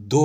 2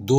2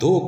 2